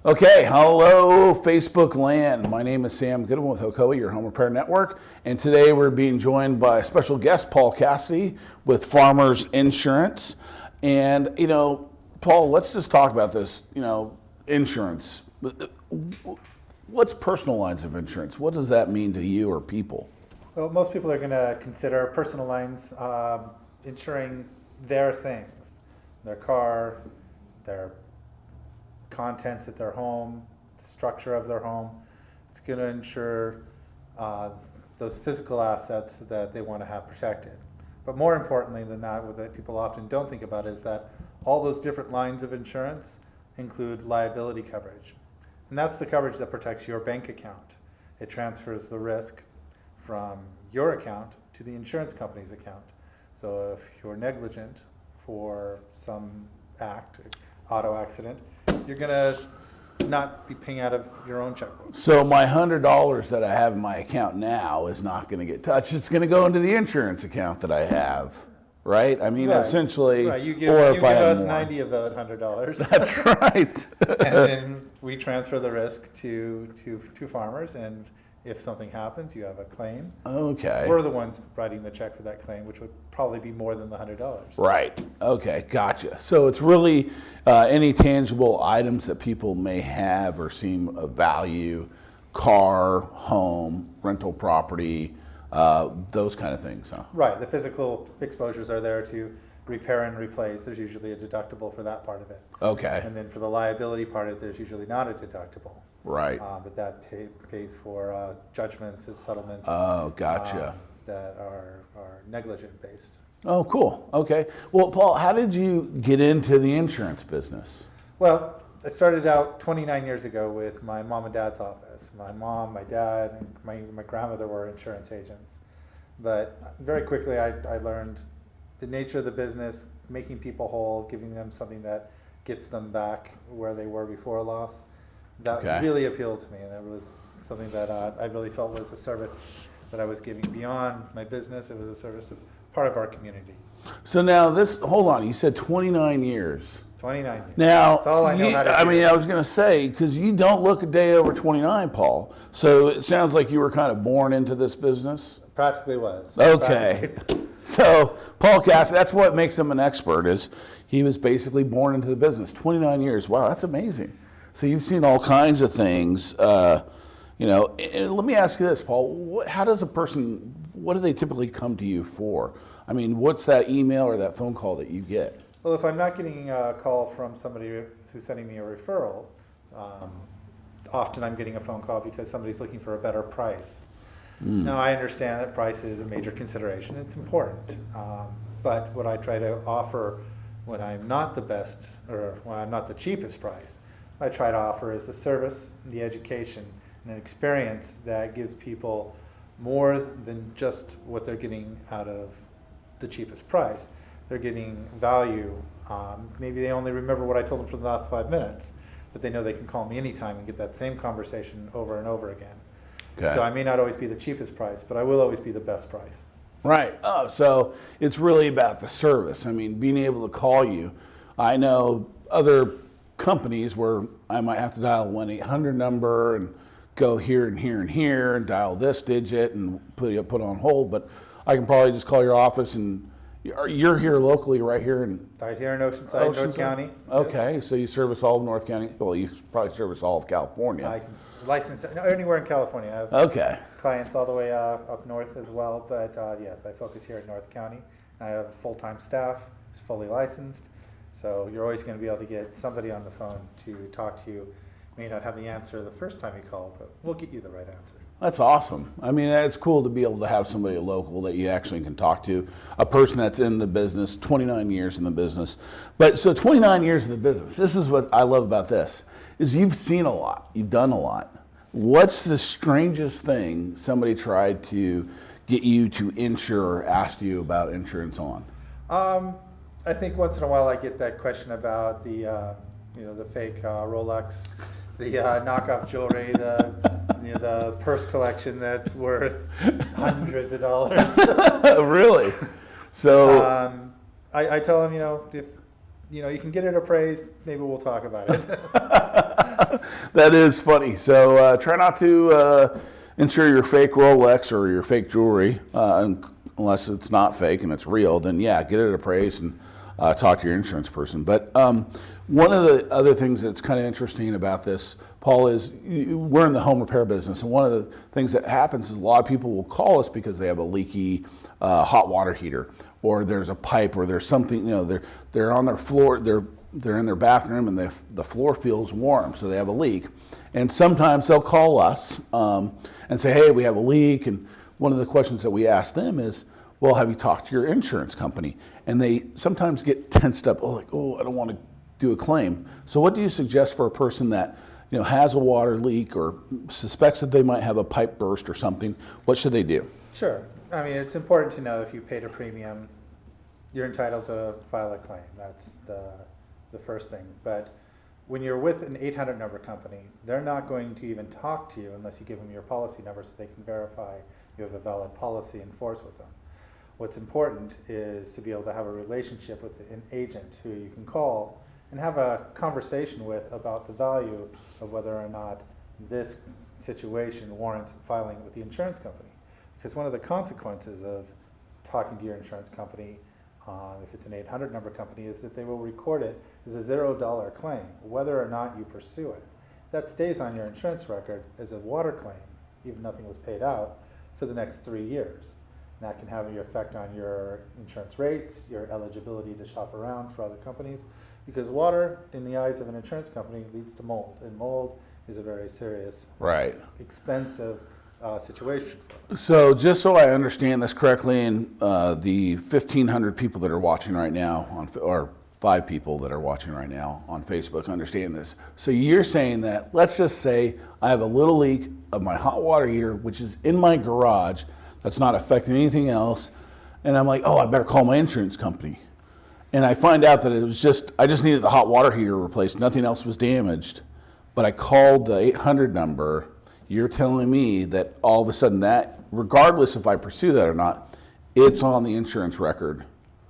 Okay, hello Facebook land. My name is Sam Goodwin with Hocoa, your home repair network. And today we're being joined by a special guest, Paul Cassidy with Farmers Insurance. And, Paul, let's just talk about this, insurance. What's personal lines of insurance? What does that mean to you or people? Well, most people are going to consider personal lines insuring their things, their car, their contents at their home, the structure of their home. It's going to insure those physical assets that they want to have protected. But more importantly than that, what people often don't think about is that all those different lines of insurance include liability coverage. And that's the coverage that protects your bank account. It transfers the risk from your account to the insurance company's account. So if you're negligent for some auto accident, you're going to not be paying out of your own checkbook. So my $100 that I have in my account now is not going to get touched. It's going to go into the insurance account that I have, right? I mean, Right. Essentially, Right. You give or if I have us more. 90 of that $100. That's right. And then we transfer the risk to farmers, and if something happens, you have a claim. Okay. We're the ones writing the check for that claim, which would probably be more than the $100. Right. Okay. Gotcha. So it's really any tangible items that people may have or seem of value, car, home, rental property, those kind of things, huh? Right. The physical exposures are there to repair and replace. There's usually a deductible for that part of it. Okay. And then for the liability part of it, there's usually not a deductible. Right. But that pays for judgments and settlements. Oh, gotcha. That are negligent based. Oh, cool. Okay. Well, Paul, how did you get into the insurance business? Well, I started out 29 years ago with my mom and dad's office. My mom, my dad, and my grandmother were insurance agents. But very quickly I learned the nature of the business, making people whole, giving them something that gets them back where they were before a loss. That really appealed to me, and it was something that I really felt was a service that I was giving beyond my business. It was a service of part of our community. So now hold on, you said 29 years. 29 years. Now, that's all I know how to do. I was going to say, because you don't look a day over 29, Paul. So it sounds like you were kind of born into this business. Practically was. Okay. So Paul Cassidy, that's what makes him an expert, is he was basically born into the business. 29 years. Wow, that's amazing. So you've seen all kinds of things. And let me ask you this, Paul. How does a person, what do they typically come to you for? I mean, what's that email or that phone call that you get? Well, if I'm not getting a call from somebody who's sending me a referral, often I'm getting a phone call because somebody's looking for a better price. Now, I understand that price is a major consideration. It's important. But what I try to offer when I'm not the best or when I'm not the cheapest price, I try to offer is the service, the education, and an experience that gives people more than just what they're getting out of the cheapest price. They're getting value. Maybe they only remember what I told them for the last 5 minutes, but they know they can call me anytime and get that same conversation over and over again. Okay. So I may not always be the cheapest price, but I will always be the best price. Right. Oh, so it's really about the service. I mean, being able to call you. I know other companies where I might have to dial a 1-800 number and go here and here and here and dial this digit and put on hold, but I can probably just call your office and you're here locally right here in Oceanside, North County. Okay, so you service all of North County. Well, you probably service all of California. I can license anywhere in California. I have clients all the way up north as well, but yes, I focus here in North County. I have full-time staff, who's fully licensed, so you're always going to be able to get somebody on the phone to talk to you. You may not have the answer the first time you call, but we'll get you the right answer. That's awesome. I mean, it's cool to be able to have somebody local that you actually can talk to, a person that's in the business, 29 years in the business. But so 29 years in the business, this is what I love about this, is you've seen a lot, you've done a lot. What's the strangest thing somebody tried to get you to insure or asked you about insurance on? I think once in a while I get that question about the fake Rolex, the knockoff jewelry, the purse collection that's worth hundreds of dollars. Really? So I tell them, if you can get it appraised, maybe we'll talk about it. That is funny. So try not to insure your fake Rolex or your fake jewelry unless it's not fake and it's real. Then yeah, get it appraised and talk to your insurance person. But one of the other things that's kind of interesting about this, Paul, is we're in the home repair business, and one of the things that happens is a lot of people will call us because they have a leaky hot water heater, or there's a pipe, or there's something, they're on their floor, they're in their bathroom and the floor feels warm, so they have a leak. And sometimes they'll call us and say, hey, we have a leak. And one of the questions that we ask them is, well, have you talked to your insurance company? And they sometimes get tensed up, I don't want to do a claim. So what do you suggest for a person that has a water leak or suspects that they might have a pipe burst or something? What should they do? Sure. I mean, it's important to know if you paid a premium, you're entitled to file a claim. That's the first thing. But when you're with an 800 number company, they're not going to even talk to you unless you give them your policy number so they can verify you have a valid policy in force with them. What's important is to be able to have a relationship with an agent who you can call and have a conversation with about the value of whether or not this situation warrants filing with the insurance company. Because one of the consequences of talking to your insurance company, if it's an 800 number company, is that they will record it as a $0 claim, whether or not you pursue it. That stays on your insurance record as a water claim, even nothing was paid out, for the next 3 years. And that can have an effect on your insurance rates, your eligibility to shop around for other companies, because water, in the eyes of an insurance company, leads to mold, and mold is a very serious, expensive situation. So just so I understand this correctly, and the 1,500 people that are watching right now, or 5 people that are watching right now on Facebook understand this. So you're saying that, let's just say I have a little leak of my hot water heater, which is in my garage, that's not affecting anything else, and I'm like, I better call my insurance company. And I find out that I just needed the hot water heater replaced, nothing else was damaged, but I called the 800 number. You're telling me that all of a sudden that, regardless if I pursue that or not, it's on the insurance record.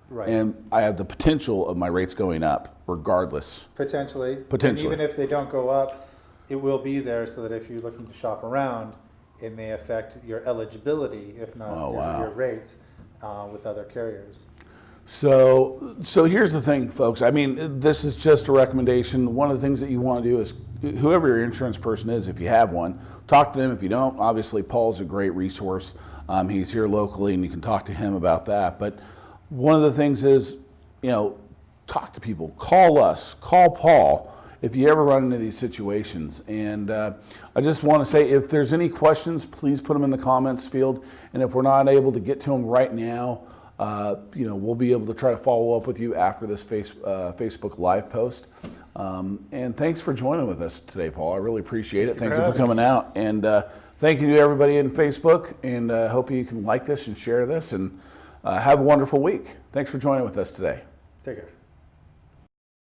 Right. And I have the potential of my rates going up regardless. Potentially. And even if they don't go up, it will be there so that if you're looking to shop around, it may affect your eligibility, if not your rates, with other carriers. So here's the thing, folks. I mean, this is just a recommendation. One of the things that you want to do is, whoever your insurance person is, if you have one, talk to them. If you don't, obviously Paul's a great resource. He's here locally and you can talk to him about that. But one of the things is, talk to people. Call us. Call Paul if you ever run into these situations. And I just want to say, if there's any questions, please put them in the comments field. And if we're not able to get to them right now, we'll be able to try to follow up with you after this Facebook Live post. And thanks for joining with us today, Paul. I really appreciate it. Thank you for coming out. And thank you to everybody in Facebook. And hope you can like this and share this. And have a wonderful week. Thanks for joining with us today. Take care.